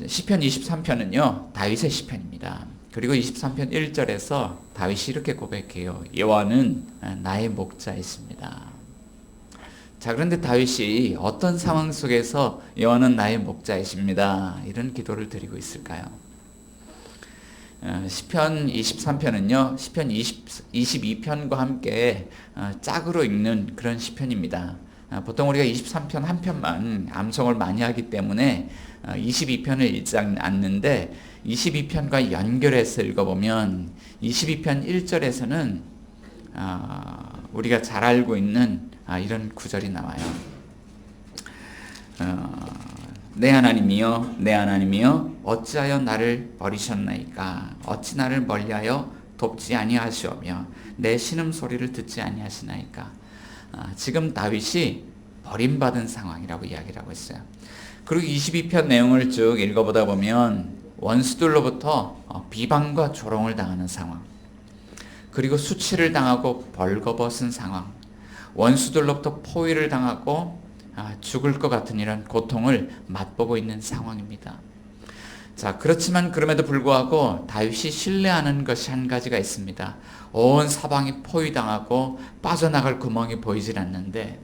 시편 23편은요 다윗의 시편입니다. 그리고 23편 1절에서 다윗이 이렇게 고백해요. 여호와는 나의 목자이십니다. 자, 그런데 다윗이 어떤 상황 속에서 여호와는 나의 목자이십니다 이런 기도를 드리고 있을까요? 시편 23편은요 시편 22편과 함께 짝으로 읽는 그런 시편입니다. 보통 우리가 23편 한 편만 암송을 많이 하기 때문에 22편을 읽지 않는데 22편과 연결해서 읽어보면 22편 1절에서는 우리가 잘 알고 있는 이런 구절이 나와요. 내 하나님이여 내 하나님이여 어찌하여 나를 버리셨나이까 어찌 나를 멀리하여 돕지 아니하시오며 내 신음소리를 듣지 아니하시나이까. 지금 다윗이 버림받은 상황이라고 이야기를 하고 있어요. 그리고 22편 내용을 쭉 읽어보다 보면 원수들로부터 비방과 조롱을 당하는 상황, 그리고 수치를 당하고 벌거벗은 상황, 원수들로부터 포위를 당하고 죽을 것 같은 이런 고통을 맛보고 있는 상황입니다. 자, 그렇지만 그럼에도 불구하고 다윗이 신뢰하는 것이 한 가지가 있습니다. 온 사방이 포위당하고 빠져나갈 구멍이 보이질 않는데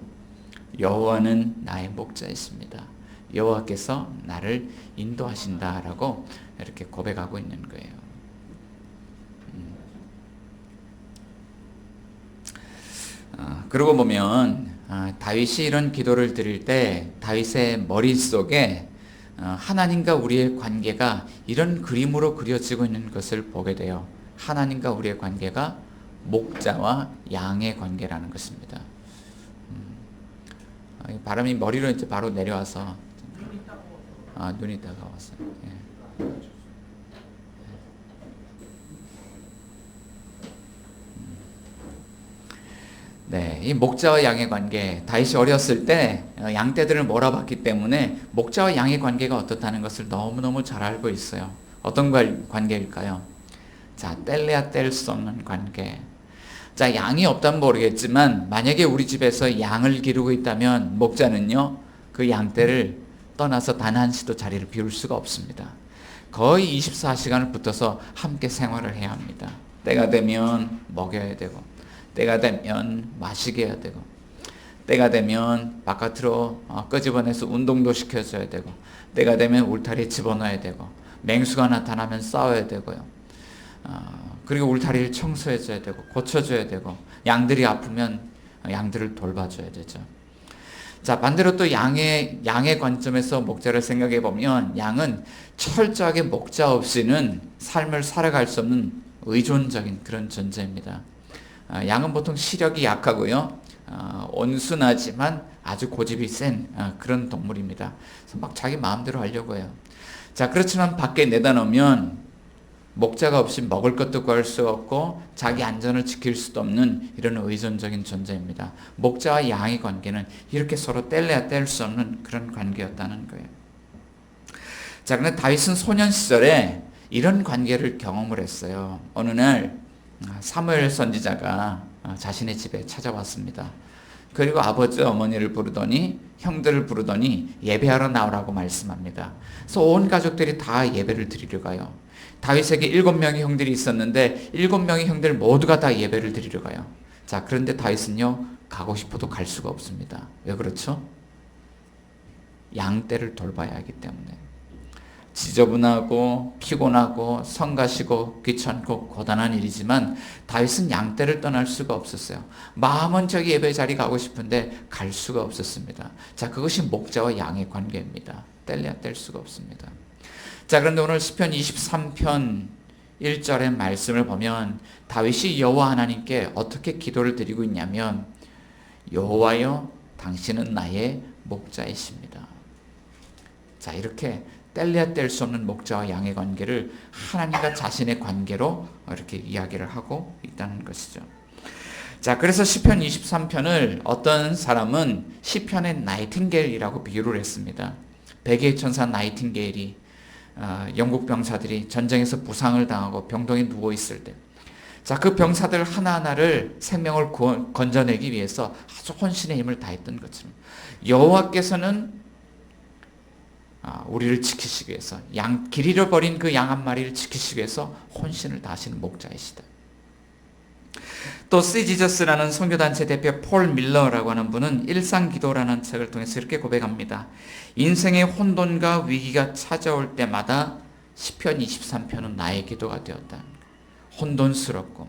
여호와는 나의 목자이십니다. 여호와께서 나를 인도하신다라고 이렇게 고백하고 있는 거예요. 그러고 보면 다윗이 이런 기도를 드릴 때 다윗의 머릿속에 하나님과 우리의 관계가 이런 그림으로 그려지고 있는 것을 보게 돼요. 하나님과 우리의 관계가 목자와 양의 관계라는 것입니다. 바람이 머리로 이제 바로 내려와서 눈이 따가웠어요. 예. 네, 이 목자와 양의 관계, 다윗이 어렸을 때 양떼들을 몰아봤기 때문에 목자와 양의 관계가 어떻다는 것을 너무너무 잘 알고 있어요. 어떤 관계일까요? 자, 뗄래야 뗄 수 없는 관계. 자, 양이 없다면 모르겠지만 만약에 우리 집에서 양을 기르고 있다면 목자는요 그 양떼를 떠나서 단 한시도 자리를 비울 수가 없습니다. 거의 24시간을 붙어서 함께 생활을 해야 합니다. 때가 되면 먹여야 되고, 때가 되면 마시게 해야 되고, 때가 되면 바깥으로 끄집어내서 운동도 시켜줘야 되고, 때가 되면 울타리에 집어넣어야 되고, 맹수가 나타나면 싸워야 되고요. 그리고 울타리를 청소해줘야 되고, 고쳐줘야 되고, 양들이 아프면 양들을 돌봐줘야 되죠. 자, 반대로 또 양의 관점에서 목자를 생각해 보면 양은 철저하게 목자 없이는 삶을 살아갈 수 없는 의존적인 그런 존재입니다. 양은 보통 시력이 약하고요, 온순하지만 아주 고집이 센 그런 동물입니다. 그래서 막 자기 마음대로 하려고 해요. 자, 그렇지만 밖에 내다 놓으면 목자가 없이 먹을 것도 구할 수 없고 자기 안전을 지킬 수도 없는 이런 의존적인 존재입니다. 목자와 양의 관계는 이렇게 서로 뗄래야 뗄 수 없는 그런 관계였다는 거예요. 자, 그런데 다윗은 소년 시절에 이런 관계를 경험을 했어요. 어느 날 사무엘 선지자가 자신의 집에 찾아왔습니다. 그리고 아버지 어머니를 부르더니 형들을 부르더니 예배하러 나오라고 말씀합니다. 그래서 온 가족들이 다 예배를 드리러 가요. 다윗에게 7명의 형들이 있었는데 7명의 형들 모두가 다 예배를 드리러 가요. 자, 그런데 다윗은요 가고 싶어도 갈 수가 없습니다. 왜 그렇죠? 양떼를 돌봐야 하기 때문에. 지저분하고 피곤하고 성가시고 귀찮고 고단한 일이지만 다윗은 양떼를 떠날 수가 없었어요. 마음은 저기 예배 자리 가고 싶은데 갈 수가 없었습니다. 자, 그것이 목자와 양의 관계입니다. 뗄래야 뗄 수가 없습니다. 자, 그런데 오늘 시편 23편 1절의 말씀을 보면 다윗이 여호와 하나님께 어떻게 기도를 드리고 있냐면 여호와여 당신은 나의 목자이십니다. 자, 이렇게 뗄래야 뗄 수 없는 목자와 양의 관계를 하나님과 자신의 관계로 이렇게 이야기를 하고 있다는 것이죠. 자, 그래서 시편 23편을 어떤 사람은 시편의 나이팅게일이라고 비유를 했습니다. 백의 천사 나이팅게일이 영국 병사들이 전쟁에서 부상을 당하고 병동에 누워 있을 때, 자, 그 병사들 하나하나를 생명을 건져내기 위해서 아주 혼신의 힘을 다했던 것처럼 여호와께서는 우리를 지키시기 위해서 길 잃어버린 그 양 한 마리를 지키시기 위해서 혼신을 다하시는 목자이시다. 또 씨지저스라는 선교단체 대표 폴 밀러라고 하는 분은 일상기도라는 책을 통해서 이렇게 고백합니다. 인생의 혼돈과 위기가 찾아올 때마다 시편 23편은 나의 기도가 되었다. 혼돈스럽고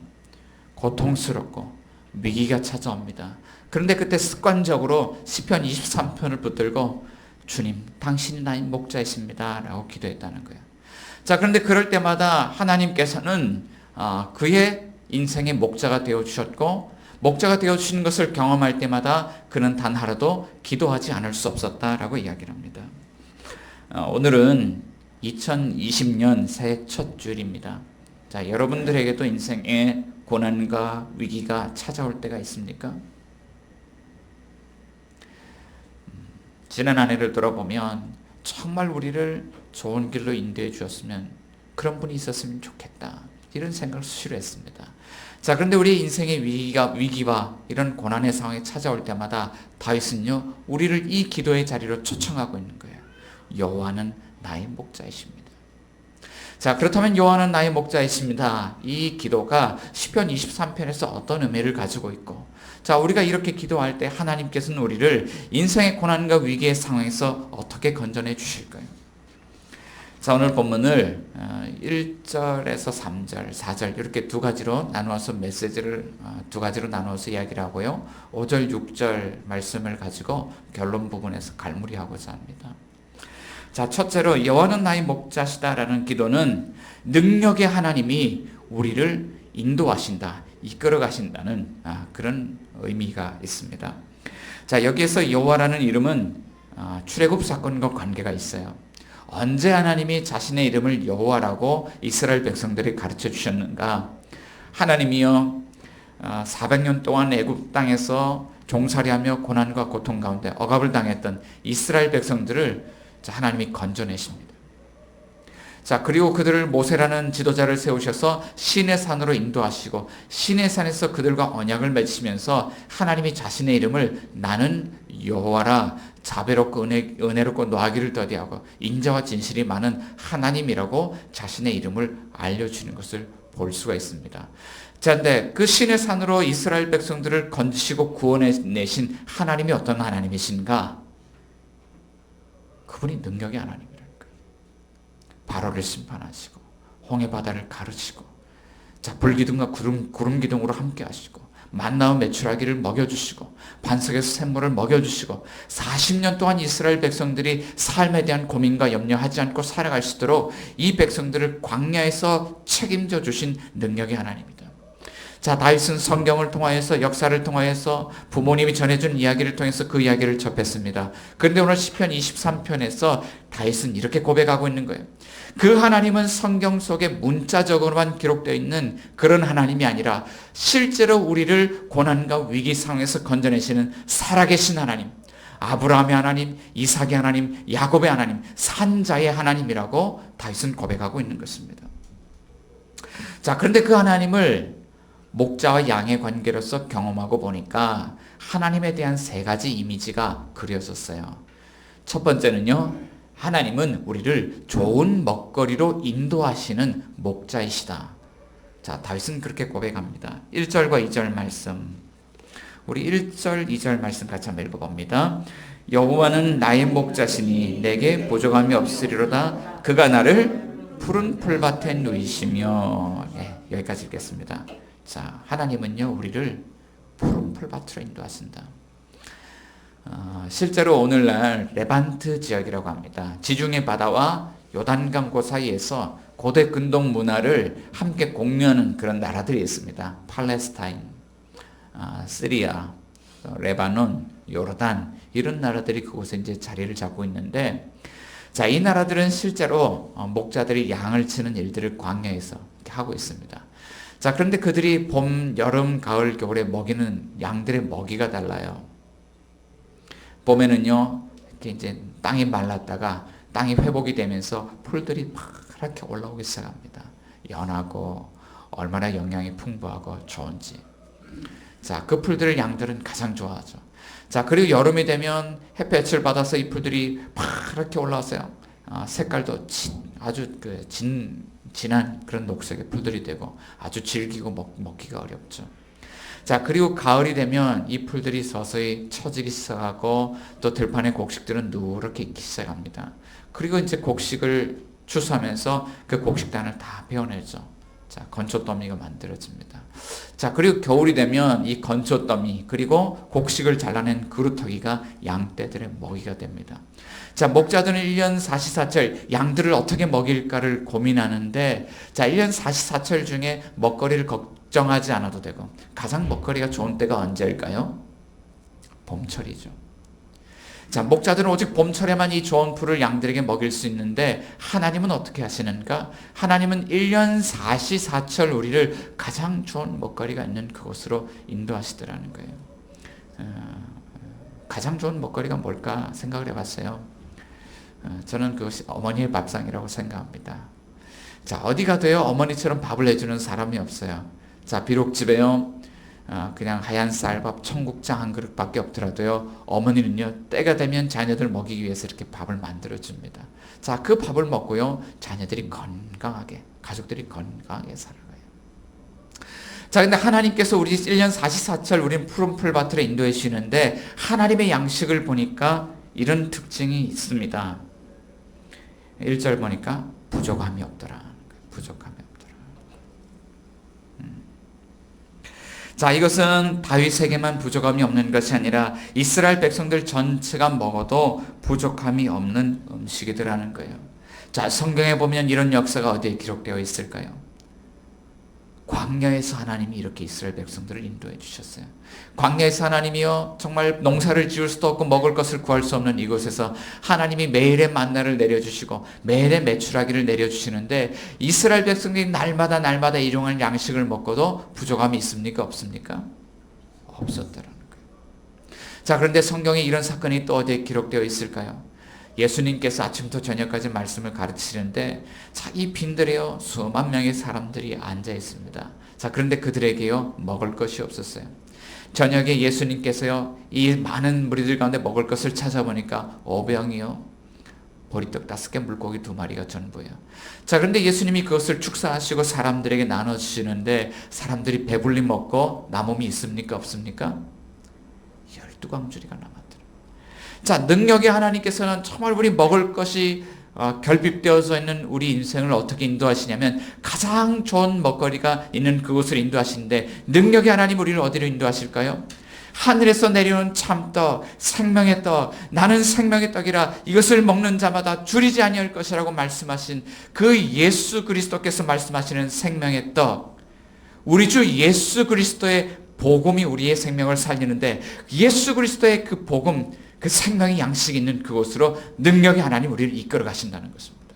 고통스럽고 위기가 찾아옵니다. 그런데 그때 습관적으로 시편 23편을 붙들고 주님 당신이 나의 목자이십니다 라고 기도했다는 거예요. 자, 그런데 그럴 때마다 하나님께서는 그의 인생의 목자가 되어주셨고, 목자가 되어주시는 것을 경험할 때마다 그는 단 하루도 기도하지 않을 수 없었다라고 이야기를 합니다. 오늘은 2020년 새해 첫 주일입니다. 자, 여러분들에게도 인생에 고난과 위기가 찾아올 때가 있습니까? 지난 한 해를 돌아보면 정말 우리를 좋은 길로 인도해 주었으면, 그런 분이 있었으면 좋겠다, 이런 생각을 수시로 했습니다. 자, 그런데 우리 인생의 위기와 이런 고난의 상황이 찾아올 때마다 다윗은요, 우리를 이 기도의 자리로 초청하고 있는 거예요. 여호와는 나의 목자이십니다. 자, 그렇다면 여호와는 나의 목자이십니다. 이 기도가 시편 23편에서 어떤 의미를 가지고 있고, 자, 우리가 이렇게 기도할 때 하나님께서는 우리를 인생의 고난과 위기의 상황에서 어떻게 건져내 주실까요? 자, 오늘 본문을 1절에서 3절, 4절 이렇게 두 가지로 나누어서 메시지를 두 가지로 나누어서 이야기를 하고요. 5절, 6절 말씀을 가지고 결론 부분에서 갈무리하고자 합니다. 자, 첫째로 여호와는 나의 목자시다라는 기도는 능력의 하나님이 우리를 인도하신다, 이끌어 가신다는 그런 의미가 있습니다. 자, 여기에서 여호와라는 이름은 출애굽 사건과 관계가 있어요. 언제 하나님이 자신의 이름을 여호와라고 이스라엘 백성들이 가르쳐 주셨는가? 하나님이요 400년 동안 애굽 땅에서 종살이하며 고난과 고통 가운데 억압을 당했던 이스라엘 백성들을 하나님이 건져내십니다. 자, 그리고 그들을 모세라는 지도자를 세우셔서 시내 산으로 인도하시고, 시내 산에서 그들과 언약을 맺으시면서 하나님이 자신의 이름을 나는 여호와라, 자비롭고 은혜롭고 노하기를 더디하고 인자와 진실이 많은 하나님이라고 자신의 이름을 알려주는 것을 볼 수가 있습니다. 자, 근데 그 시내 산으로 이스라엘 백성들을 건지시고 구원해내신 하나님이 어떤 하나님이신가? 그분이 능력의 하나님이라는 거예요. 바로를 심판하시고 홍해 바다를 가르치고, 자, 불기둥과 구름 기둥으로 함께 하시고, 만나와 메추라기를 먹여주시고, 반석에서 샘물을 먹여주시고, 40년 동안 이스라엘 백성들이 삶에 대한 고민과 염려하지 않고 살아갈 수 있도록 이 백성들을 광야에서 책임져 주신 능력의 하나님이다. 자, 다윗은 성경을 통하여서, 역사를 통하여서, 부모님이 전해준 이야기를 통해서 그 이야기를 접했습니다. 그런데 오늘 시편 23편에서 다윗은 이렇게 고백하고 있는 거예요. 그 하나님은 성경 속에 문자적으로만 기록되어 있는 그런 하나님이 아니라 실제로 우리를 고난과 위기 상황에서 건져내시는 살아계신 하나님, 아브라함의 하나님, 이삭의 하나님, 야곱의 하나님, 산자의 하나님이라고 다윗은 고백하고 있는 것입니다. 자, 그런데 그 하나님을 목자와 양의 관계로서 경험하고 보니까 하나님에 대한 세 가지 이미지가 그려졌어요. 첫 번째는요, 하나님은 우리를 좋은 먹거리로 인도하시는 목자이시다. 자, 다윗은 그렇게 고백합니다. 1절과 2절 말씀, 우리 1절, 2절 말씀 같이 한번 읽어봅니다. 여호와는 나의 목자시니 내게 부족함이 없으리로다. 그가 나를 푸른 풀밭에 누이시며. 여기까지 읽겠습니다. 자, 하나님은요 우리를 푸른 풀밭으로 인도하신다. 실제로 오늘날 레반트 지역이라고 합니다. 지중해 바다와 요단강 그 사이에서 고대 근동 문화를 함께 공유하는 그런 나라들이 있습니다. 팔레스타인, 시리아, 레바논, 요르단, 이런 나라들이 그곳에 이제 자리를 잡고 있는데, 자, 이 나라들은 실제로 목자들이 양을 치는 일들을 광야에서 하고 있습니다. 자, 그런데 그들이 봄, 여름, 가을, 겨울에 먹이는 양들의 먹이가 달라요. 봄에는요, 이렇게 이제 땅이 말랐다가 땅이 회복이 되면서 풀들이 파랗게 올라오기 시작합니다. 연하고 얼마나 영양이 풍부하고 좋은지. 자, 그 풀들을 양들은 가장 좋아하죠. 자, 그리고 여름이 되면 햇볕을 받아서 이 풀들이 파랗게 올라왔어요. 색깔도 아주 진한 그런 녹색의 풀들이 되고 아주 질기고 먹기가 어렵죠. 자, 그리고 가을이 되면 이 풀들이 서서히 처지기 시작하고 또 들판의 곡식들은 누렇게 익기 시작합니다. 그리고 이제 곡식을 추수하면서 그 곡식단을 다 베어내죠. 자, 건초더미가 만들어집니다. 자, 그리고 겨울이 되면 이 건초더미 그리고 곡식을 잘라낸 그루터기가 양떼들의 먹이가 됩니다. 자, 목자들은 1년 사시사철 양들을 어떻게 먹일까를 고민하는데, 자, 1년 사시사철 중에 먹거리를 걱정하지 않아도 되고 가장 먹거리가 좋은 때가 언제일까요? 봄철이죠. 자, 목자들은 오직 봄철에만 이 좋은 풀을 양들에게 먹일 수 있는데 하나님은 어떻게 하시는가? 하나님은 1년 사시사철 우리를 가장 좋은 먹거리가 있는 그곳으로 인도하시더라는 거예요. 가장 좋은 먹거리가 뭘까 생각을 해봤어요. 저는 그것이 어머니의 밥상이라고 생각합니다. 자, 어디 가도요 어머니처럼 밥을 해주는 사람이 없어요. 자, 비록 집에요 그냥 하얀 쌀밥 청국장 한 그릇밖에 없더라도요 어머니는요 때가 되면 자녀들 먹이기 위해서 이렇게 밥을 만들어 줍니다. 자, 그 밥을 먹고요 자녀들이 건강하게, 가족들이 건강하게 살아가요. 자, 근데 하나님께서 우리 1년 사시사철 우린 푸른 풀밭으로 인도해 주시는데 하나님의 양식을 보니까 이런 특징이 있습니다. 1절 보니까 부족함이 없더라. 부족함이 없더라. 자, 이것은 다윗에게만 부족함이 없는 것이 아니라 이스라엘 백성들 전체가 먹어도 부족함이 없는 음식이더라는 거예요. 자, 성경에 보면 이런 역사가 어디에 기록되어 있을까요? 광야에서 하나님이 이렇게 이스라엘 백성들을 인도해 주셨어요. 광야에서 하나님이요 정말 농사를 지을 수도 없고 먹을 것을 구할 수 없는 이곳에서 하나님이 매일의 만나를 내려주시고 매일의 메추라기를 내려주시는데 이스라엘 백성들이 날마다 일용할 양식을 먹고도 부족함이 있습니까? 없습니까? 없었다라는 거예요. 자, 그런데 성경에 이런 사건이 또 어디에 기록되어 있을까요? 예수님께서 아침부터 저녁까지 말씀을 가르치시는데 자, 이 빈들에요 수만 명의 사람들이 앉아 있습니다. 자, 그런데 그들에게요 먹을 것이 없었어요. 저녁에 예수님께서요 이 많은 무리들 가운데 먹을 것을 찾아보니까 5병이요 보리떡 5개 물고기 2마리가 전부예요. 자, 그런데 예수님이 그것을 축사하시고 사람들에게 나눠주시는데 사람들이 배불리 먹고 남음이 있습니까? 없습니까? 12광주리가 남았더라. 자, 능력의 하나님께서는 정말 우리 먹을 것이 결핍되어져 있는 우리 인생을 어떻게 인도하시냐면 가장 좋은 먹거리가 있는 그곳을 인도하시는데 능력의 하나님 우리를 어디로 인도하실까요? 하늘에서 내려온 참떡, 생명의 떡, 나는 생명의 떡이라 이것을 먹는 자마다 줄이지 아니할 것이라고 말씀하신 그 예수 그리스도께서 말씀하시는 생명의 떡, 우리 주 예수 그리스도의 복음이 우리의 생명을 살리는데 예수 그리스도의 그 복음, 그 생명의 양식이 있는 그곳으로 능력의 하나님 우리를 이끌어 가신다는 것입니다.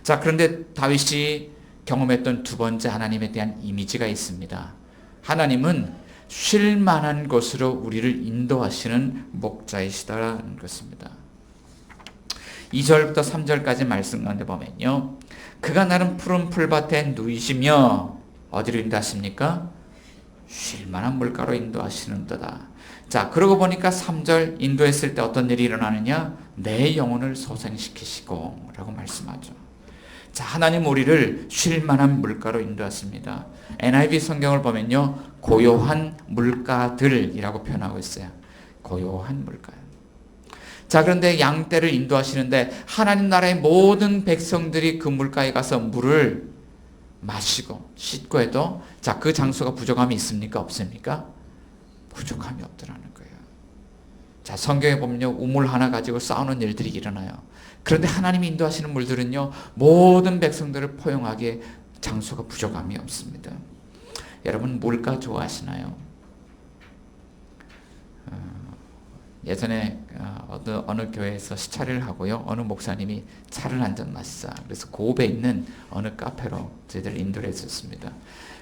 자, 그런데 다윗이 경험했던 두 번째 하나님에 대한 이미지가 있습니다. 하나님은 쉴 만한 곳으로 우리를 인도하시는 목자이시다라는 것입니다. 2절부터 3절까지 말씀 가운데 보면요, 그가 나는 푸른 풀밭에 누이시며 어디로 인도하십니까? 쉴 만한 물가로 인도하시는도다. 자, 그러고 보니까 3절 인도했을 때 어떤 일이 일어나느냐? 내 영혼을 소생시키시고 라고 말씀하죠. 자, 하나님 우리를 쉴 만한 물가로 인도하십니다. NIV 성경을 보면요 고요한 물가들이라고 표현하고 있어요. 고요한 물가. 자, 그런데 양떼를 인도하시는데 하나님 나라의 모든 백성들이 그 물가에 가서 물을 마시고 씻고 해도 자, 그 장소가 부족함이 있습니까? 없습니까? 부족함이 없더라는 거예요. 자, 성경에 보면요 우물 하나 가지고 싸우는 일들이 일어나요. 그런데 하나님이 인도하시는 물들은요 모든 백성들을 포용하기에 장소가 부족함이 없습니다. 여러분 물가 좋아하시나요? 예전에 어느 교회에서 시차를 하고요 어느 목사님이 차를 한 잔 마시자 그래서 고읍에 있는 어느 카페로 저희들 인도를 했었습니다.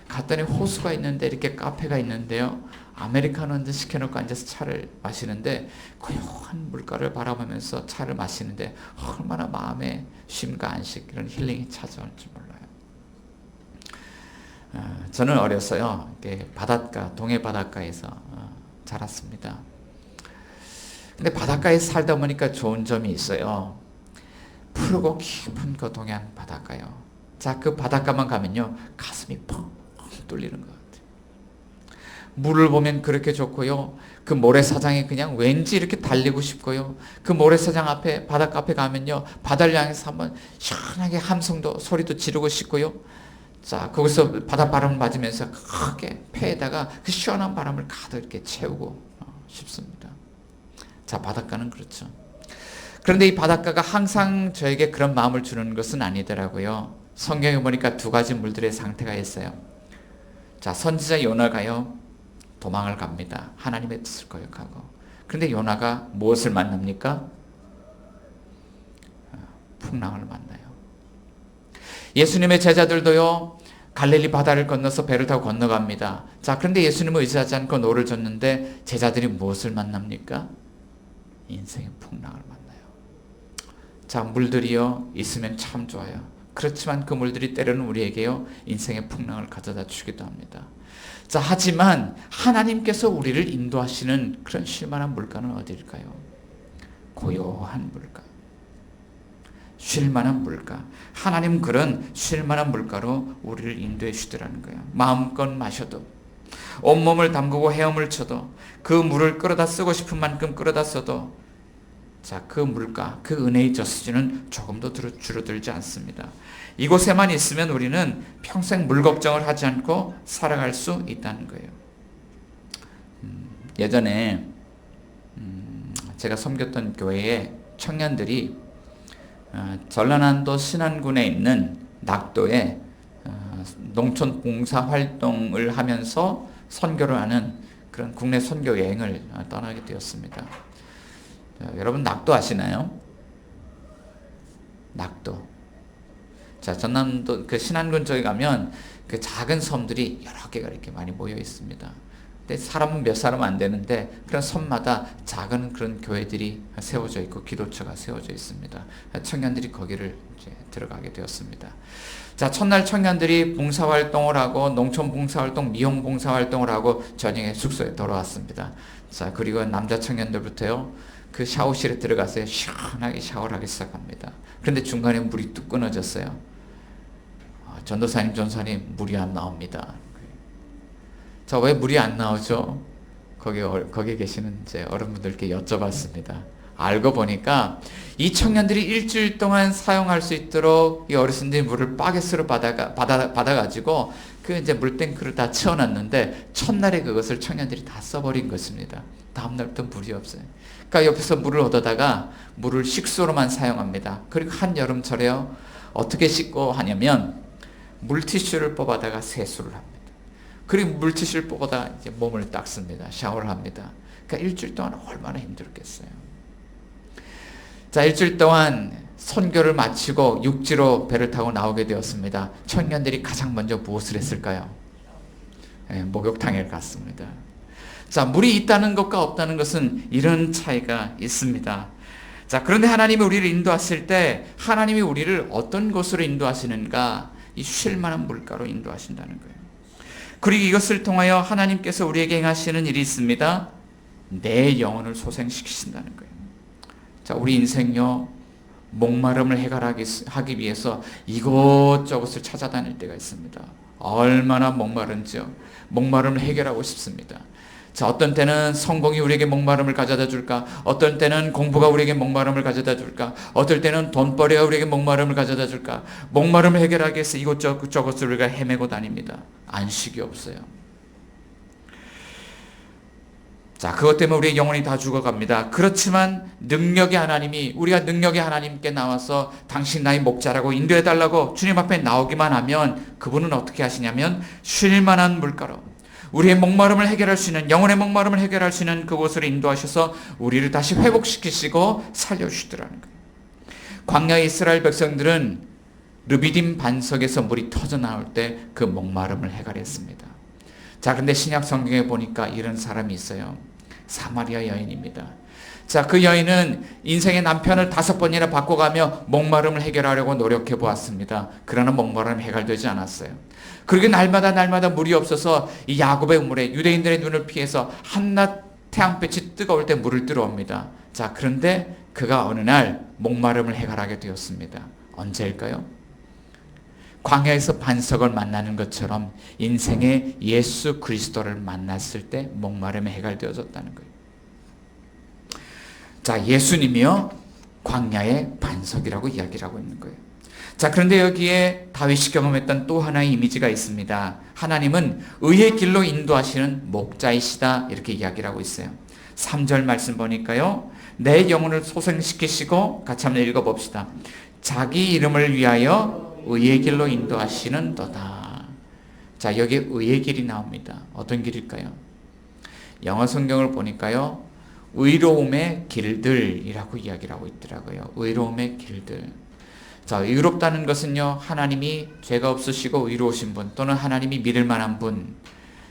갔더니 호수가 있는데 이렇게 카페가 있는데요 아메리카노 한잔 시켜놓고 앉아서 차를 마시는데 고요한 물가를 바라보면서 차를 마시는데 얼마나 마음에 쉼과 안식 이런 힐링이 찾아올지 몰라요. 저는 어려서요 바닷가 동해 바닷가에서 자랐습니다. 근데 바닷가에 살다 보니까 좋은 점이 있어요. 푸르고 깊은 그 동해안 바닷가요. 자, 그 바닷가만 가면요, 가슴이 펑 뚫리는 것 같아요. 물을 보면 그렇게 좋고요. 그 모래사장에 그냥 왠지 이렇게 달리고 싶고요. 그 모래사장 앞에, 바닷가 앞에 가면요, 바다를 향해서 한번 시원하게 함성도, 소리도 지르고 싶고요. 자, 거기서 바닷바람을 맞으면서 크게 폐에다가 그 시원한 바람을 가득 이렇게 채우고 싶습니다. 자, 바닷가는 그렇죠. 그런데 이 바닷가가 항상 저에게 그런 마음을 주는 것은 아니더라고요. 성경에 보니까 두 가지 물들의 상태가 있어요. 자, 선지자 요나가요, 도망을 갑니다. 하나님의 뜻을 거역하고. 그런데 요나가 무엇을 만납니까? 풍랑을 만나요. 예수님의 제자들도요, 갈릴리 바다를 건너서 배를 타고 건너갑니다. 자, 그런데 예수님을 의지하지 않고 노를 젓는데 제자들이 무엇을 만납니까? 인생의 풍랑을 만나요. 자, 물들이요, 있으면 참 좋아요. 그렇지만 그 물들이 때로는 우리에게요, 인생의 풍랑을 가져다 주기도 합니다. 자, 하지만 하나님께서 우리를 인도하시는 그런 쉴만한 물가는 어디일까요? 고요한 물가, 쉴만한 물가. 하나님 그런 쉴만한 물가로 우리를 인도해 주시더라는 거예요. 마음껏 마셔도, 온몸을 담그고 헤엄을 쳐도, 그 물을 끌어다 쓰고 싶은 만큼 끌어다 써도, 자, 그 물가, 그 은혜의 저수지는 조금도 줄어들지 않습니다. 이곳에만 있으면 우리는 평생 물 걱정을 하지 않고 살아갈 수 있다는 거예요. 예전에 제가 섬겼던 교회에 청년들이 전라남도 신안군에 있는 낙도에 농촌 봉사 활동을 하면서 선교를 하는 그런 국내 선교 여행을 떠나게 되었습니다. 여러분, 낙도 아시나요? 낙도. 자, 전남도 그 신안군 쪽에 가면 그 작은 섬들이 여러 개가 이렇게 많이 모여 있습니다. 근데 사람은 몇 사람 안 되는데 그런 섬마다 작은 그런 교회들이 세워져 있고 기도처가 세워져 있습니다. 청년들이 거기를 이제 들어가게 되었습니다. 자, 첫날 청년들이 봉사활동을 하고 농촌 봉사활동, 미용 봉사활동을 하고 저녁에 숙소에 돌아왔습니다. 자, 그리고 남자 청년들부터요, 그 샤워실에 들어가서 시원하게 샤워를 하기 시작합니다. 그런데 중간에 물이 뚝 끊어졌어요. 전도사님, 전사님, 물이 안 나옵니다. 자, 왜 물이 안 나오죠? 거기 계시는 이제 어른분들께 여쭤봤습니다. 알고 보니까 이 청년들이 일주일 동안 사용할 수 있도록 이 어르신들이 물을 바게트로 받아가지고 그 이제 물탱크를 다 채워놨는데 첫날에 그것을 청년들이 다 써버린 것입니다. 다음날부터 물이 없어요. 그러니까 옆에서 물을 얻어다가 물을 식수로만 사용합니다. 그리고 한여름철에요, 어떻게 씻고 하냐면 물티슈를 뽑아다가 세수를 합니다. 그리고 물티슈를 뽑아다가 이제 몸을 닦습니다. 샤워를 합니다. 그러니까 일주일 동안 얼마나 힘들었겠어요. 자, 일주일 동안 선교를 마치고 육지로 배를 타고 나오게 되었습니다. 청년들이 가장 먼저 무엇을 했을까요? 목욕탕에 갔습니다. 자, 물이 있다는 것과 없다는 것은 이런 차이가 있습니다. 자, 그런데 하나님이 우리를 인도하실 때 하나님이 우리를 어떤 곳으로 인도하시는가? 이 쉴만한 물가로 인도하신다는 거예요. 그리고 이것을 통하여 하나님께서 우리에게 행하시는 일이 있습니다. 내 영혼을 소생시키신다는 거예요. 자, 우리 인생요, 목마름을 해결하기 위해서 이곳저곳을 찾아다닐 때가 있습니다. 얼마나 목마른지요. 목마름을 해결하고 싶습니다. 자, 어떤 때는 성공이 우리에게 목마름을 가져다 줄까? 어떤 때는 공부가 우리에게 목마름을 가져다 줄까? 어떨 때는 돈벌이가 우리에게 목마름을 가져다 줄까? 목마름을 해결하기 위해서 이곳저곳을 우리가 헤매고 다닙니다. 안식이 없어요. 자, 그것 때문에 우리의 영혼이 다 죽어갑니다. 그렇지만 우리가 능력의 하나님께 나와서 당신 나의 목자라고 인도해달라고 주님 앞에 나오기만 하면 그분은 어떻게 하시냐면 쉴만한 물가로 우리의 목마름을 해결할 수 있는, 영혼의 목마름을 해결할 수 있는 그곳으로 인도하셔서 우리를 다시 회복시키시고 살려주시더라는 거예요. 광야의 이스라엘 백성들은 르비딤 반석에서 물이 터져 나올 때 그 목마름을 해결했습니다. 자, 근데 신약 성경에 보니까 이런 사람이 있어요. 사마리아 여인입니다. 자, 그 여인은 인생의 남편을 5번이나 바꿔가며 목마름을 해결하려고 노력해 보았습니다. 그러나 목마름은 해결되지 않았어요. 그리고 날마다 물이 없어서 이 야곱의 우물에 유대인들의 눈을 피해서 한낮 태양빛이 뜨거울 때 물을 들어옵니다. 자, 그런데 그가 어느 날 목마름을 해결하게 되었습니다. 언제일까요? 광야에서 반석을 만나는 것처럼 인생의 예수 그리스도를 만났을 때 목마름이 해결되어졌다는 거예요. 자, 예수님이요 광야의 반석이라고 이야기를 하고 있는 거예요. 자, 그런데 여기에 다윗이 경험했던 또 하나의 이미지가 있습니다. 하나님은 의의 길로 인도하시는 목자이시다, 이렇게 이야기를 하고 있어요. 3절 말씀 보니까요, 내 영혼을 소생시키시고, 같이 한번 읽어봅시다. 자기 이름을 위하여 의의 길로 인도하시는 도다. 자, 여기 의의 길이 나옵니다. 어떤 길일까요? 영어 성경을 보니까요, 의로움의 길들이라고 이야기를 하고 있더라고요. 의로움의 길들. 자, 의롭다는 것은요, 하나님이 죄가 없으시고 의로우신 분, 또는 하나님이 믿을 만한 분,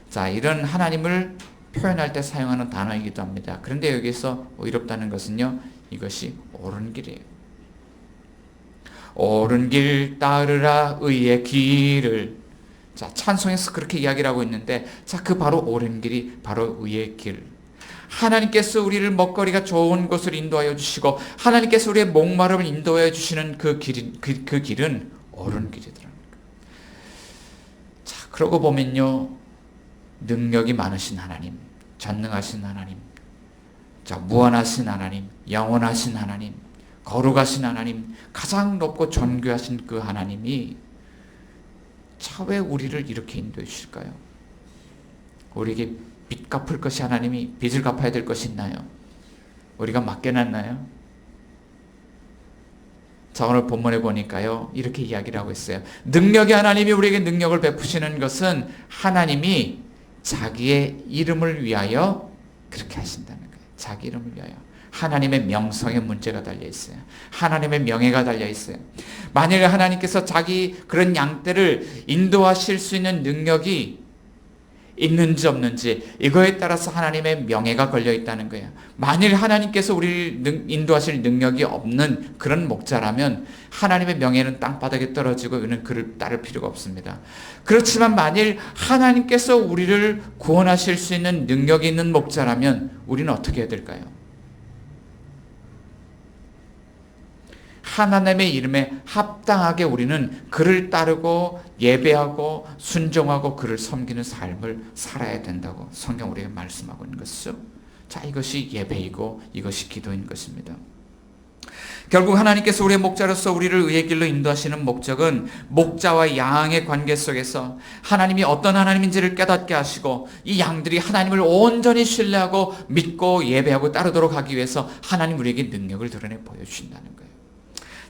자, 이런 하나님을 표현할 때 사용하는 단어이기도 합니다. 그런데 여기서 의롭다는 것은요, 이것이 옳은 길이에요. 옳은 길 따르라 의의 길을. 자, 찬송에서 그렇게 이야기를 하고 있는데, 자, 그 바로 옳은 길이 바로 의의 길. 하나님께서 우리를 먹거리가 좋은 곳을 인도하여 주시고, 하나님께서 우리의 목마름을 인도하여 주시는 그 길은 옳은 길이더라고요. 자, 그러고 보면요, 능력이 많으신 하나님, 전능하신 하나님, 자, 무한하신 하나님, 영원하신 하나님, 거룩하신 하나님, 가장 높고 존귀하신 그 하나님이 자, 왜 우리를 이렇게 인도해 주실까요? 우리에게 빚 갚을 것이, 하나님이 빚을 갚아야 될 것이 있나요? 우리가 맡겨놨나요? 자, 오늘 본문에 보니까요, 이렇게 이야기를 하고 있어요. 능력의 하나님이 우리에게 능력을 베푸시는 것은 하나님이 자기의 이름을 위하여 그렇게 하신다는 거예요. 자기 이름을 위하여. 하나님의 명성에 문제가 달려 있어요. 하나님의 명예가 달려 있어요. 만일 하나님께서 자기 그런 양떼를 인도하실 수 있는 능력이 있는지 없는지, 이거에 따라서 하나님의 명예가 걸려 있다는 거예요. 만일 하나님께서 우리를 인도하실 능력이 없는 그런 목자라면 하나님의 명예는 땅바닥에 떨어지고 우리는 그를 따를 필요가 없습니다. 그렇지만 만일 하나님께서 우리를 구원하실 수 있는 능력이 있는 목자라면 우리는 어떻게 해야 될까요? 하나님의 이름에 합당하게 우리는 그를 따르고 예배하고 순종하고 그를 섬기는 삶을 살아야 된다고 성경 우리에게 말씀하고 있는 것이죠. 자, 이것이 예배이고 이것이 기도인 것입니다. 결국 하나님께서 우리의 목자로서 우리를 의의 길로 인도하시는 목적은 목자와 양의 관계 속에서 하나님이 어떤 하나님인지를 깨닫게 하시고, 이 양들이 하나님을 온전히 신뢰하고 믿고 예배하고 따르도록 하기 위해서 하나님 우리에게 능력을 드러내 보여주신다는 거예요.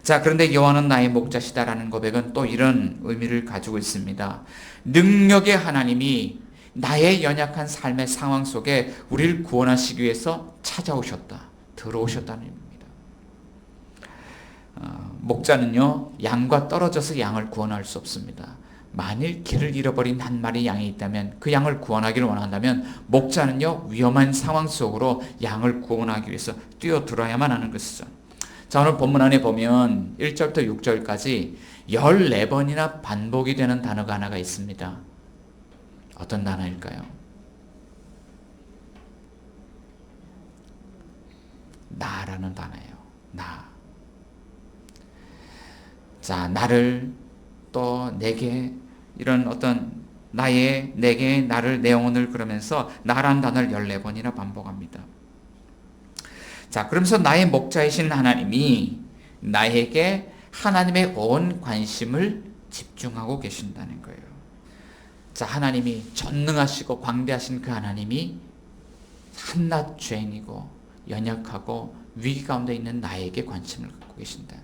자, 그런데 여호와는 나의 목자시다라는 고백은 또 이런 의미를 가지고 있습니다. 능력의 하나님이 나의 연약한 삶의 상황 속에 우리를 구원하시기 위해서 찾아오셨다, 들어오셨다는 의미입니다. 목자는요, 양과 떨어져서 양을 구원할 수 없습니다. 만일 길을 잃어버린 한 마리 양이 있다면, 그 양을 구원하기를 원한다면 목자는요, 위험한 상황 속으로 양을 구원하기 위해서 뛰어들어야만 하는 것이죠. 자, 오늘 본문 안에 보면 1절부터 6절까지 14번이나 반복이 되는 단어가 하나가 있습니다. 어떤 단어일까요? 나라는 단어예요. 나. 자, 나를, 또 내게, 이런 어떤 나의, 내게, 나를, 내 영혼을, 그러면서 나라는 단어를 14번이나 반복합니다. 자, 그러면서 나의 목자이신 하나님이 나에게 하나님의 온 관심을 집중하고 계신다는 거예요. 자, 하나님이 전능하시고 광대하신 그 하나님이 한낱 죄인이고 연약하고 위기 가운데 있는 나에게 관심을 갖고 계신다.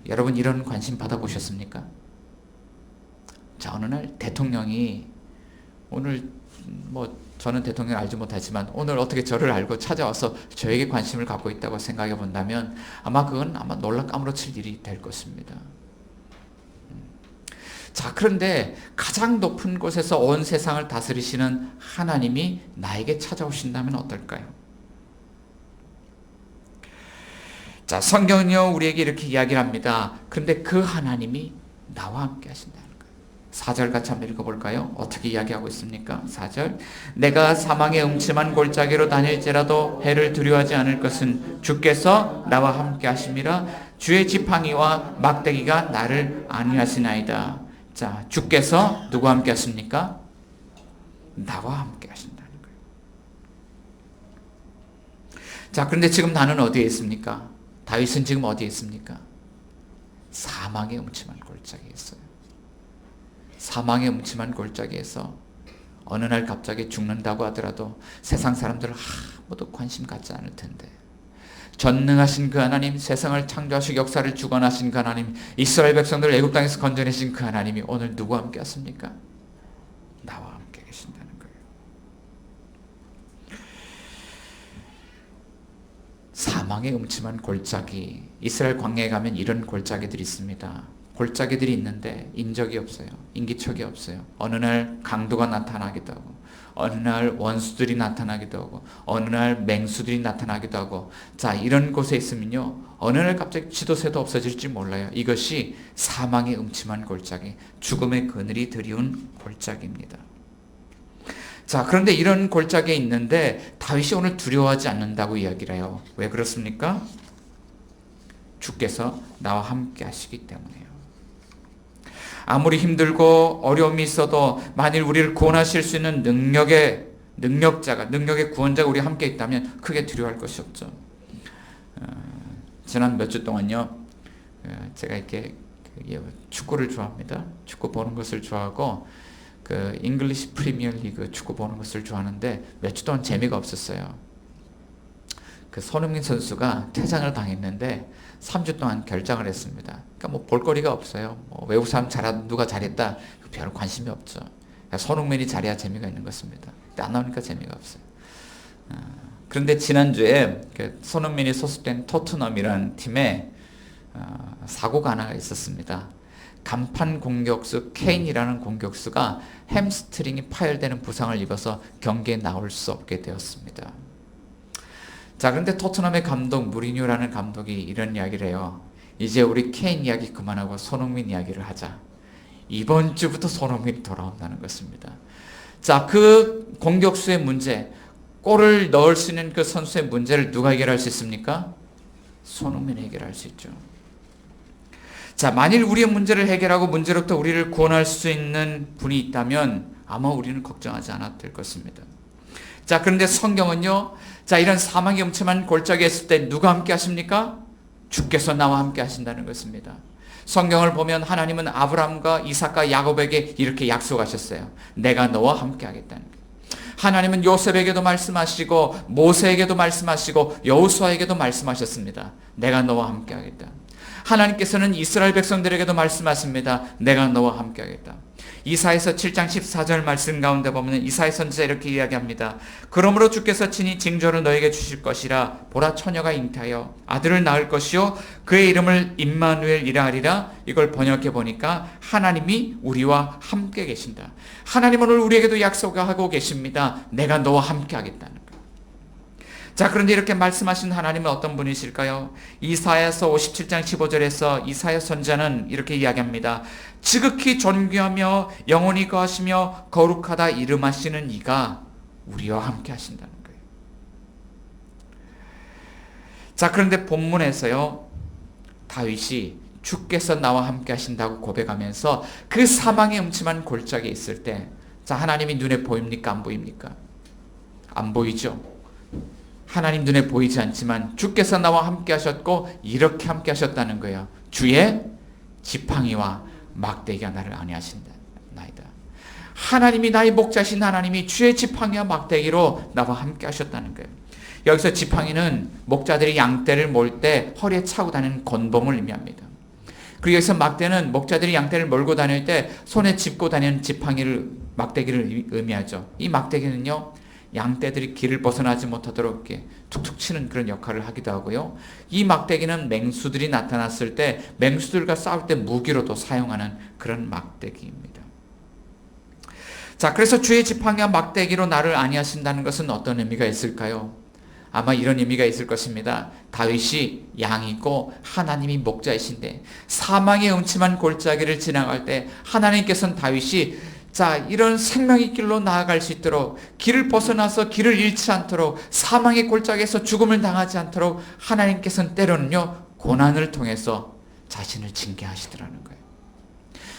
여러분, 이런 관심 받아보셨습니까? 자, 어느 날 대통령이, 오늘 저는 대통령을 알지 못하지만 오늘 어떻게 저를 알고 찾아와서 저에게 관심을 갖고 있다고 생각해 본다면 그건 놀라 까무러칠 일이 될 것입니다. 자, 그런데 가장 높은 곳에서 온 세상을 다스리시는 하나님이 나에게 찾아오신다면 어떨까요? 자, 성경은요, 우리에게 이렇게 이야기를 합니다. 그런데 그 하나님이 나와 함께 하신다는 거예요. 4절 같이 한번 읽어볼까요? 어떻게 이야기하고 있습니까? 4절. 내가 사망의 음침한 골짜기로 다닐지라도 해를 두려워하지 않을 것은 주께서 나와 함께 하심이라. 주의 지팡이와 막대기가 나를 안위하시나이다. 자, 주께서 누구와 함께 하십니까? 나와 함께 하신다는 거예요. 자, 그런데 지금 나는 어디에 있습니까? 다윗은 지금 어디에 있습니까? 사망의 음침한 골짜기에 있어요. 사망의 음침한 골짜기에서 어느 날 갑자기 죽는다고 하더라도 세상 사람들은 아무도 관심 갖지 않을 텐데, 전능하신 그 하나님, 세상을 창조하시고 역사를 주관하신 그 하나님, 이스라엘 백성들을 애굽 땅에서 건져내신 그 하나님이 오늘 누구와 함께 하십니까? 나와 함께 계신다는 거예요. 사망의 음침한 골짜기, 이스라엘 광야에 가면 이런 골짜기들이 있습니다. 골짜기들이 있는데 인적이 없어요. 인기척이 없어요. 어느 날 강도가 나타나기도 하고, 어느 날 원수들이 나타나기도 하고, 어느 날 맹수들이 나타나기도 하고, 자, 이런 곳에 있으면요, 어느 날 갑자기 지도새도 없어질지 몰라요. 이것이 사망의 음침한 골짜기, 죽음의 그늘이 드리운 골짜기입니다. 자, 그런데 이런 골짜기에 있는데 다윗이 오늘 두려워하지 않는다고 이야기를 해요. 왜 그렇습니까? 주께서 나와 함께 하시기 때문에요. 아무리 힘들고 어려움이 있어도 만일 우리를 구원하실 수 있는 능력의 구원자가 우리와 함께 있다면 크게 두려워할 것이 없죠. 지난 몇 주 동안요, 제가 이렇게 축구를 좋아합니다. 축구 보는 것을 좋아하고, 그 잉글리시 프리미어 리그 축구 보는 것을 좋아하는데 몇 주 동안 재미가 없었어요. 그 손흥민 선수가 퇴장을 당했는데 3주 동안 결장을 했습니다. 그러니까 뭐 볼거리가 없어요. 뭐 외국 사람 누가 잘했다, 별 관심이 없죠. 그러니까 손흥민이 잘해야 재미가 있는 것입니다. 근데 안 나오니까 재미가 없어요. 그런데 지난주에 그 손흥민이 소속된 토트넘이라는 팀에 사고가 하나 있었습니다. 간판 공격수 케인이라는 공격수가 햄스트링이 파열되는 부상을 입어서 경기에 나올 수 없게 되었습니다. 자, 그런데 토트넘의 감독 무리뉴라는 감독이 이런 이야기를 해요. 이제 우리 케인 이야기 그만하고 손흥민 이야기를 하자. 이번 주부터 손흥민이 돌아온다는 것입니다. 자, 그 공격수의 문제, 골을 넣을 수 있는 그 선수의 문제를 누가 해결할 수 있습니까? 손흥민이 해결할 수 있죠. 자, 만일 우리의 문제를 해결하고 문제로부터 우리를 구원할 수 있는 분이 있다면 아마 우리는 걱정하지 않아도 될 것입니다. 자, 그런데 성경은요, 자, 이런 사망의 음침한 골짜기에 있을 때 누가 함께 하십니까? 주께서 나와 함께 하신다는 것입니다. 성경을 보면 하나님은 아브라함과 이삭과 야곱에게 이렇게 약속하셨어요. 내가 너와 함께 하겠다는 거예요. 하나님은 요셉에게도 말씀하시고 모세에게도 말씀하시고 여호수아에게도 말씀하셨습니다. 내가 너와 함께 하겠다. 하나님께서는 이스라엘 백성들에게도 말씀하십니다. 내가 너와 함께 하겠다. 이사야서 7장 14절 말씀 가운데 보면 이사야 선지자 이렇게 이야기합니다. 그러므로 주께서 친히 징조를 너에게 주실 것이라. 보라, 처녀가 잉태하여 아들을 낳을 것이요 그의 이름을 임마누엘이라 하리라. 이걸 번역해 보니까 하나님이 우리와 함께 계신다. 하나님은 오늘 우리에게도 약속하고 계십니다. 내가 너와 함께 하겠다는 거예요. 자, 그런데 이렇게 말씀하신 하나님은 어떤 분이실까요? 이사야서 57장 15절에서 이사야 선지자는 이렇게 이야기합니다. 지극히 존귀하며 영원히 거하시며 거룩하다 이름하시는 이가 우리와 함께 하신다는 거예요. 자, 그런데 본문에서요, 다윗이 주께서 나와 함께 하신다고 고백하면서 그 사망의 음침한 골짜기에 있을 때, 자, 하나님이 눈에 보입니까? 안 보입니까? 안 보이죠? 하나님 눈에 보이지 않지만 주께서 나와 함께 하셨고 이렇게 함께 하셨다는 거예요. 주의 지팡이와 막대기가 나를 안위하신다나이다. 하나님이 나의 목자신 하나님이 주의 지팡이와 막대기로 나와 함께 하셨다는 거예요. 여기서 지팡이는 목자들이 양떼를 몰 때 허리에 차고 다니는 곤봉을 의미합니다. 그리고 여기서 막대는 목자들이 양떼를 몰고 다닐 때 손에 짚고 다니는 막대기를 의미하죠. 이 막대기는요, 양떼들이 길을 벗어나지 못하도록 이렇게 툭툭 치는 그런 역할을 하기도 하고요. 이 막대기는 맹수들이 나타났을 때 맹수들과 싸울 때 무기로도 사용하는 그런 막대기입니다. 자, 그래서 주의 지팡이와 막대기로 나를 안위하신다는 것은 어떤 의미가 있을까요? 아마 이런 의미가 있을 것입니다. 다윗이 양이고 하나님이 목자이신데 사망의 음침한 골짜기를 지나갈 때 하나님께서는 다윗이 자, 이런 생명의 길로 나아갈 수 있도록 길을 벗어나서 길을 잃지 않도록 사망의 골짜기에서 죽음을 당하지 않도록 하나님께서는 때로는요 고난을 통해서 자신을 징계하시더라는 거예요.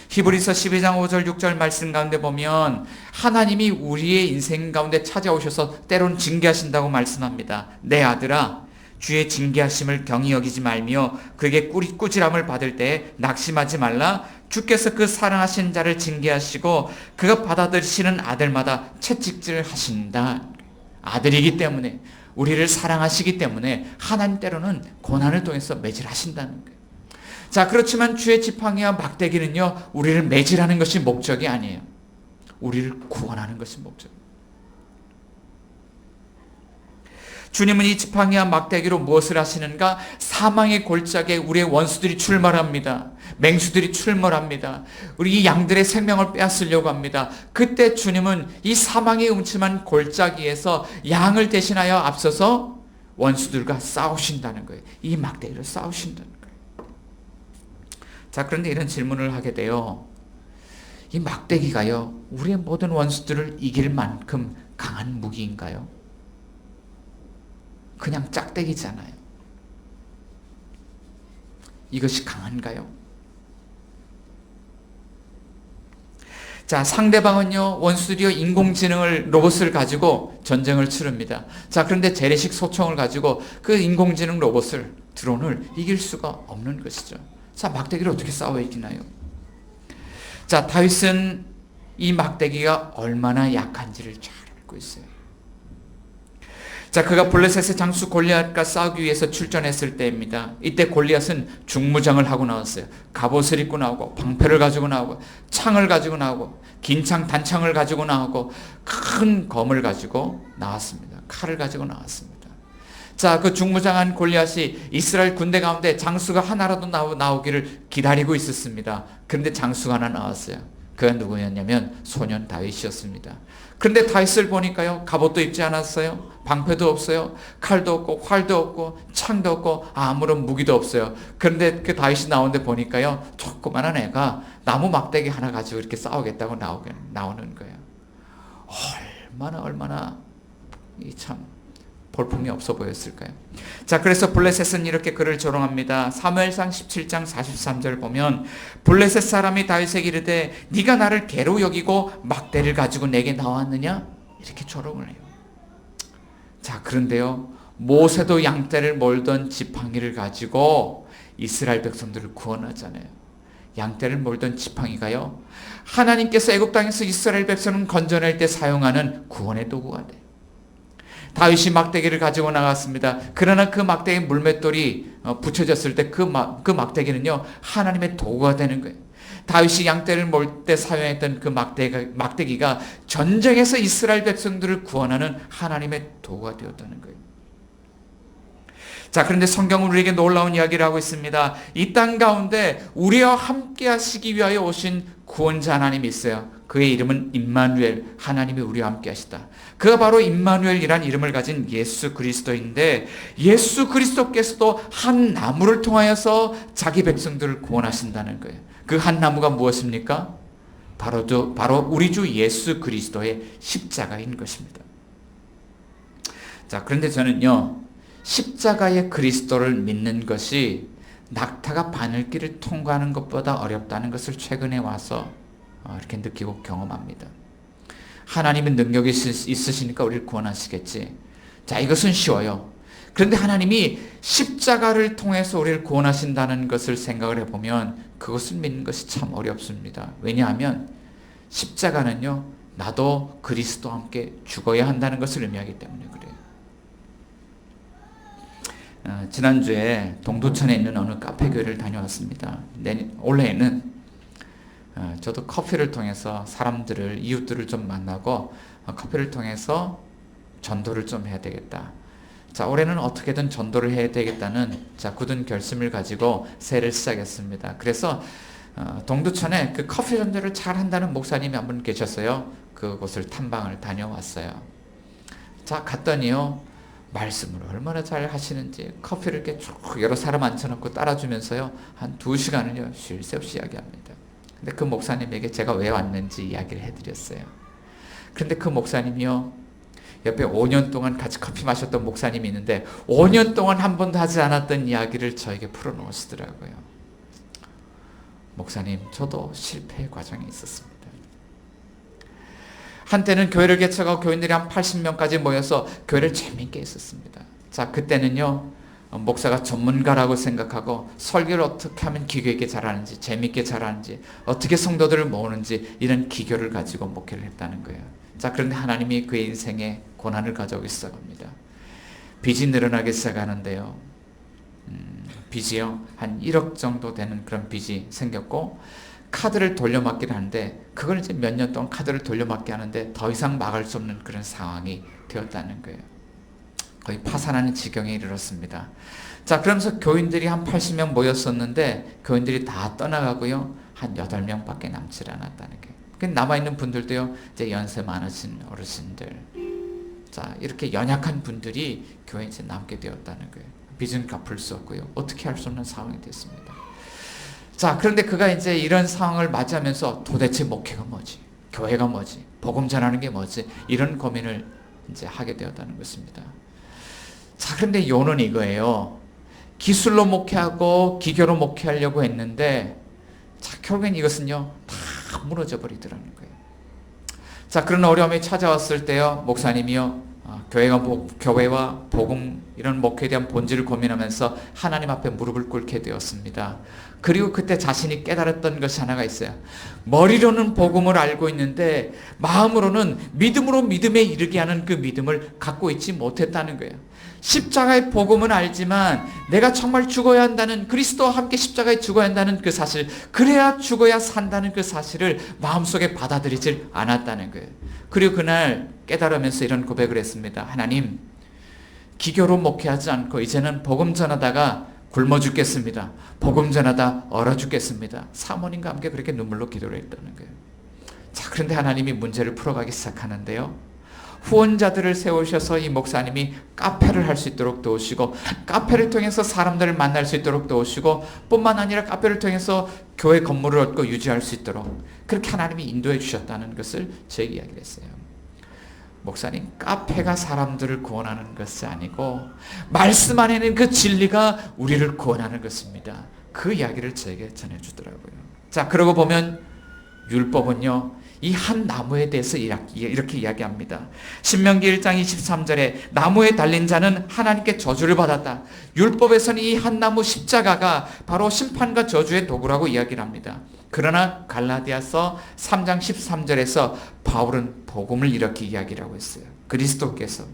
히브리서 12장 5절 6절 말씀 가운데 보면 하나님이 우리의 인생 가운데 찾아오셔서 때로는 징계하신다고 말씀합니다. 내 아들아 주의 징계하심을 경히 여기지 말며 그에게 꾸지람을 받을 때 낙심하지 말라. 주께서 그 사랑하신 자를 징계하시고 그가 받아들이시는 아들마다 채찍질 하신다. 아들이기 때문에 우리를 사랑하시기 때문에 하나님 때로는 고난을 통해서 매질하신다는 거예요. 자, 그렇지만 주의 지팡이와 막대기는요 우리를 매질하는 것이 목적이 아니에요. 우리를 구원하는 것이 목적이에요. 주님은 이 지팡이와 막대기로 무엇을 하시는가? 사망의 골짜기에 우리의 원수들이 출몰합니다. 맹수들이 출몰합니다. 우리 이 양들의 생명을 빼앗으려고 합니다. 그때 주님은 이 사망의 음침한 골짜기에서 양을 대신하여 앞서서 원수들과 싸우신다는 거예요. 이 막대기로 싸우신다는 거예요. 자, 그런데 이런 질문을 하게 돼요. 이 막대기가요 우리의 모든 원수들을 이길 만큼 강한 무기인가요? 그냥 짝대기잖아요. 이것이 강한가요? 자, 상대방은요 원수들이요 인공지능을 로봇을 가지고 전쟁을 치릅니다. 자, 그런데 재래식 소총을 가지고 그 인공지능 로봇을 드론을 이길 수가 없는 것이죠. 자, 막대기를 어떻게 싸워 이기나요? 자, 다윗은 이 막대기가 얼마나 약한지를 잘 알고 있어요. 자, 그가 블레셋의 장수 골리앗과 싸우기 위해서 출전했을 때입니다. 이때 골리앗은 중무장을 하고 나왔어요. 갑옷을 입고 나오고 방패를 가지고 나오고 창을 가지고 나오고 긴창 단창을 가지고 나오고 큰 검을 가지고 나왔습니다. 칼을 가지고 나왔습니다. 자, 그 중무장한 골리앗이 이스라엘 군대 가운데 장수가 하나라도 나오기를 기다리고 있었습니다. 그런데 장수가 하나 나왔어요. 그가 누구였냐면 소년 다윗이었습니다. 그런데 다윗을 보니까요 갑옷도 입지 않았어요. 방패도 없어요. 칼도 없고 활도 없고 창도 없고 아무런 무기도 없어요. 그런데 그 다윗이 나오는데 보니까요 조그만한 애가 나무 막대기 하나 가지고 이렇게 싸우겠다고 나오는 거예요. 얼마나 참 볼품이 없어 보였을까요? 자, 그래서 블레셋은 이렇게 그를 조롱합니다. 사무엘상 17장 43절 보면 블레셋 사람이 다윗에게 이르되 네가 나를 개로 여기고 막대를 가지고 내게 나왔느냐? 이렇게 조롱을 해요. 자, 그런데요 모세도 양떼를 몰던 지팡이를 가지고 이스라엘 백성들을 구원하잖아요. 양떼를 몰던 지팡이가요 하나님께서 애굽 땅에서 이스라엘 백성을 건져낼 때 사용하는 구원의 도구가 돼요. 다윗이 막대기를 가지고 나갔습니다. 그러나 그 막대기 물맷돌이 붙여졌을 때 그 막대기는요 하나님의 도구가 되는 거예요. 다윗이 양떼를 몰 때 사용했던 그 막대기가 전쟁에서 이스라엘 백성들을 구원하는 하나님의 도구가 되었다는 거예요. 자, 그런데 성경은 우리에게 놀라운 이야기를 하고 있습니다. 이 땅 가운데 우리와 함께 하시기 위하여 오신 구원자 하나님이 있어요. 그의 이름은 임마누엘, 하나님이 우리와 함께 하시다. 그가 바로 임마누엘이란 이름을 가진 예수 그리스도인데 예수 그리스도께서도 한 나무를 통하여서 자기 백성들을 구원하신다는 거예요. 그 한 나무가 무엇입니까? 바로 우리 주 예수 그리스도의 십자가인 것입니다. 자, 그런데 저는요 십자가의 그리스도를 믿는 것이 낙타가 바늘길을 통과하는 것보다 어렵다는 것을 최근에 와서 이렇게 느끼고 경험합니다. 하나님은 능력이 있으시니까 우리를 구원하시겠지. 자, 이것은 쉬워요. 그런데 하나님이 십자가를 통해서 우리를 구원하신다는 것을 생각을 해보면 그것을 믿는 것이 참 어렵습니다. 왜냐하면 십자가는요 나도 그리스도와 함께 죽어야 한다는 것을 의미하기 때문에 그래요. 지난주에 동두천에 있는 어느 카페 교회를 다녀왔습니다. 올해에는 저도 커피를 통해서 사람들을, 이웃들을 좀 만나고 커피를 통해서 전도를 좀 해야 되겠다. 자, 올해는 어떻게든 전도를 해야 되겠다는 굳은 결심을 가지고 새해를 시작했습니다. 그래서 동두천에 그 커피 전도를 잘 한다는 목사님이 한 분 계셨어요. 그곳을 탐방을 다녀왔어요. 자, 갔더니요 말씀을 얼마나 잘 하시는지 커피를 이렇게 쭉 여러 사람 앉혀놓고 따라주면서요 한 2시간을요 쉴 새 없이 이야기합니다. 근데 그 목사님에게 제가 왜 왔는지 이야기를 해드렸어요. 그런데 그 목사님이요 옆에 5년 동안 같이 커피 마셨던 목사님이 있는데 5년 동안 한 번도 하지 않았던 이야기를 저에게 풀어놓으시더라고요. 목사님, 저도 실패의 과정이 있었습니다. 한때는 교회를 개척하고 교인들이 한 80명까지 모여서 교회를 재미있게 했었습니다. 자, 그때는요 목사가 전문가라고 생각하고 설교를 어떻게 하면 기교 있게 잘하는지, 재미있게 잘하는지, 어떻게 성도들을 모으는지 이런 기교를 가지고 목회를 했다는 거예요. 자, 그런데 하나님이 그의 인생에 고난을 가져오기 시작합니다. 빚이 늘어나기 시작하는데요. 빚이요 한 1억 정도 되는 그런 빚이 생겼고, 카드를 돌려막기를 하는데 그걸 이제 몇 년 동안 카드를 돌려막기 하는데 더 이상 막을 수 없는 그런 상황이 되었다는 거예요. 거의 파산하는 지경에 이르렀습니다. 자, 그러면서 교인들이 한 80명 모였었는데 교인들이 다 떠나가고요 한 8명밖에 남지 않았다는 거예요. 남아있는 분들도요 이제 연세 많으신 어르신들, 자 이렇게 연약한 분들이 교회에 이제 남게 되었다는 거예요. 빚은 갚을 수 없고요 어떻게 할 수 없는 상황이 됐습니다. 자, 그런데 그가 이제 이런 상황을 맞이하면서 도대체 목회가 뭐지? 교회가 뭐지? 복음 전하는 게 뭐지? 이런 고민을 이제 하게 되었다는 것입니다. 자, 그런데 요는 이거예요. 기술로 목회하고 기교로 목회하려고 했는데, 자, 결국엔 이것은요, 다 무너져 버리더라는 거예요. 자, 그런 어려움이 찾아왔을 때요, 목사님이요, 교회와 복음 이런 목회에 대한 본질을 고민하면서 하나님 앞에 무릎을 꿇게 되었습니다. 그리고 그때 자신이 깨달았던 것이 하나가 있어요. 머리로는 복음을 알고 있는데 마음으로는 믿음으로 믿음에 이르게 하는 그 믿음을 갖고 있지 못했다는 거예요. 십자가의 복음은 알지만 내가 정말 죽어야 한다는, 그리스도와 함께 십자가에 죽어야 한다는 그 사실, 그래야 죽어야 산다는 그 사실을 마음속에 받아들이질 않았다는 거예요. 그리고 그날 깨달으면서 이런 고백을 했습니다. 하나님, 기교로 목회하지 않고 이제는 복음 전하다가 굶어 죽겠습니다. 복음 전하다 얼어 죽겠습니다. 사모님과 함께 그렇게 눈물로 기도를 했다는 거예요. 자, 그런데 하나님이 문제를 풀어가기 시작하는데요. 후원자들을 세우셔서 이 목사님이 카페를 할 수 있도록 도우시고, 카페를 통해서 사람들을 만날 수 있도록 도우시고, 뿐만 아니라 카페를 통해서 교회 건물을 얻고 유지할 수 있도록 그렇게 하나님이 인도해 주셨다는 것을 저에게 이야기를 했어요. 목사님, 카페가 사람들을 구원하는 것이 아니고 말씀 안에 있는 그 진리가 우리를 구원하는 것입니다. 그 이야기를 저에게 전해주더라고요. 자, 그러고 보면 율법은요, 이 한 나무에 대해서 이렇게 이야기합니다. 신명기 1장 23절에 나무에 달린 자는 하나님께 저주를 받았다. 율법에서는 이 한 나무 십자가가 바로 심판과 저주의 도구라고 이야기를 합니다. 그러나 갈라디아서 3장 13절에서 바울은 복음을 이렇게 이야기를 하고 있어요. 그리스도께서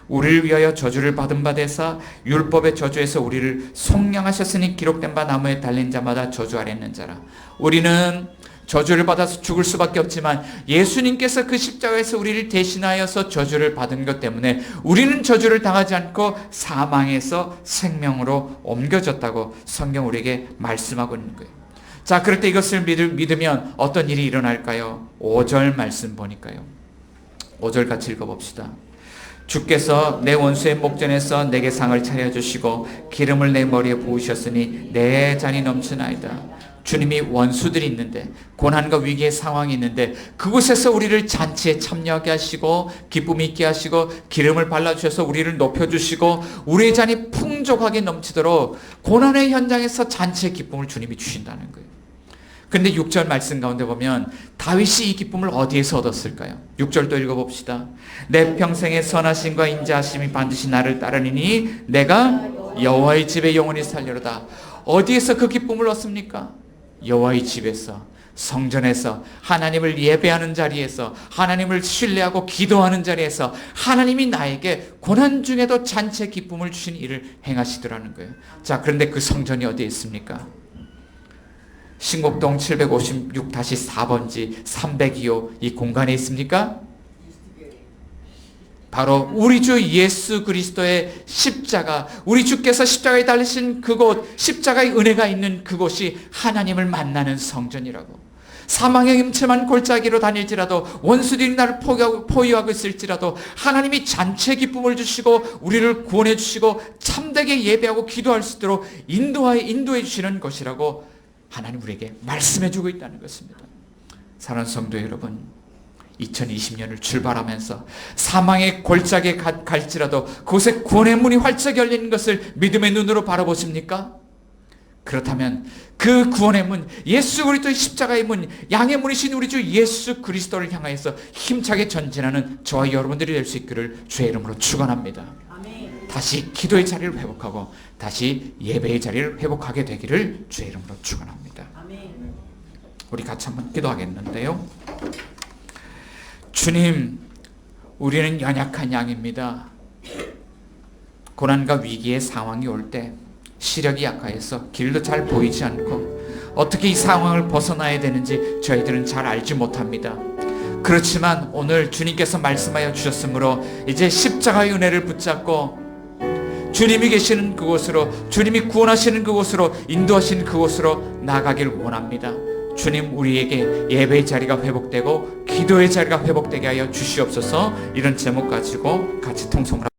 우리를 위하여 저주를 받은 바 되사 율법의 저주에서 우리를 속량하셨으니 기록된 바 나무에 달린 자마다 저주 아래 있는 자라. 우리는 저주를 받아서 죽을 수밖에 없지만 예수님께서 그 십자가에서 우리를 대신하여서 저주를 받은 것 때문에 우리는 저주를 당하지 않고 사망에서 생명으로 옮겨졌다고 성경 우리에게 말씀하고 있는 거예요. 자, 그럴 때 이것을 믿으면 어떤 일이 일어날까요? 5절 말씀 보니까요. 5절 같이 읽어봅시다. 주께서 내 원수의 목전에서 내게 상을 차려주시고 기름을 내 머리에 부으셨으니 내 잔이 넘치나이다. 주님이 원수들이 있는데, 고난과 위기의 상황이 있는데 그곳에서 우리를 잔치에 참여하게 하시고 기쁨 있게 하시고 기름을 발라주셔서 우리를 높여주시고 우리의 잔이 풍족하게 넘치도록 고난의 현장에서 잔치의 기쁨을 주님이 주신다는 거예요. 그런데 6절 말씀 가운데 보면 다윗이 이 기쁨을 어디에서 얻었을까요? 6절도 읽어봅시다. 내 평생의 선하심과 인자하심이 반드시 나를 따르니니 내가 여호와의 집에 영원히 살리로다. 어디에서 그 기쁨을 얻습니까? 여호와의 집에서, 성전에서, 하나님을 예배하는 자리에서, 하나님을 신뢰하고 기도하는 자리에서 하나님이 나에게 고난 중에도 잔치의 기쁨을 주신 일을 행하시더라는 거예요. 자, 그런데 그 성전이 어디에 있습니까? 신곡동 756-4번지 302호 이 공간에 있습니까? 바로 우리 주 예수 그리스도의 십자가, 우리 주께서 십자가에 달리신 그곳, 십자가의 은혜가 있는 그곳이 하나님을 만나는 성전이라고. 사망의 음침한 골짜기로 다닐지라도 원수들이 나를 포위하고 있을지라도 하나님이 잔치의 기쁨을 주시고 우리를 구원해 주시고 참되게 예배하고 기도할 수 있도록 인도해 주시는 것이라고 하나님 우리에게 말씀해 주고 있다는 것입니다. 사랑하는 성도 여러분, 2020년을 출발하면서 사망의 골짜기에 갈지라도 그곳에 구원의 문이 활짝 열리는 것을 믿음의 눈으로 바라보십니까? 그렇다면 그 구원의 문, 예수 그리스도의 십자가의 문, 양의 문이신 우리 주 예수 그리스도를 향하여서 힘차게 전진하는 저와 여러분들이 될 수 있기를 주의 이름으로 축원합니다. 다시 기도의 자리를 회복하고 다시 예배의 자리를 회복하게 되기를 주의 이름으로 축원합니다. 우리 같이 한번 기도하겠는데요. 주님, 우리는 연약한 양입니다. 고난과 위기의 상황이 올 때 시력이 약하여서 길도 잘 보이지 않고 어떻게 이 상황을 벗어나야 되는지 저희들은 잘 알지 못합니다. 그렇지만 오늘 주님께서 말씀하여 주셨으므로 이제 십자가의 은혜를 붙잡고 주님이 계시는 그곳으로, 주님이 구원하시는 그곳으로, 인도하시는 그곳으로 나가길 원합니다. 주님, 우리에게 예배의 자리가 회복되고 기도의 자리가 회복되게 하여 주시옵소서. 이런 제목 가지고 같이 통성을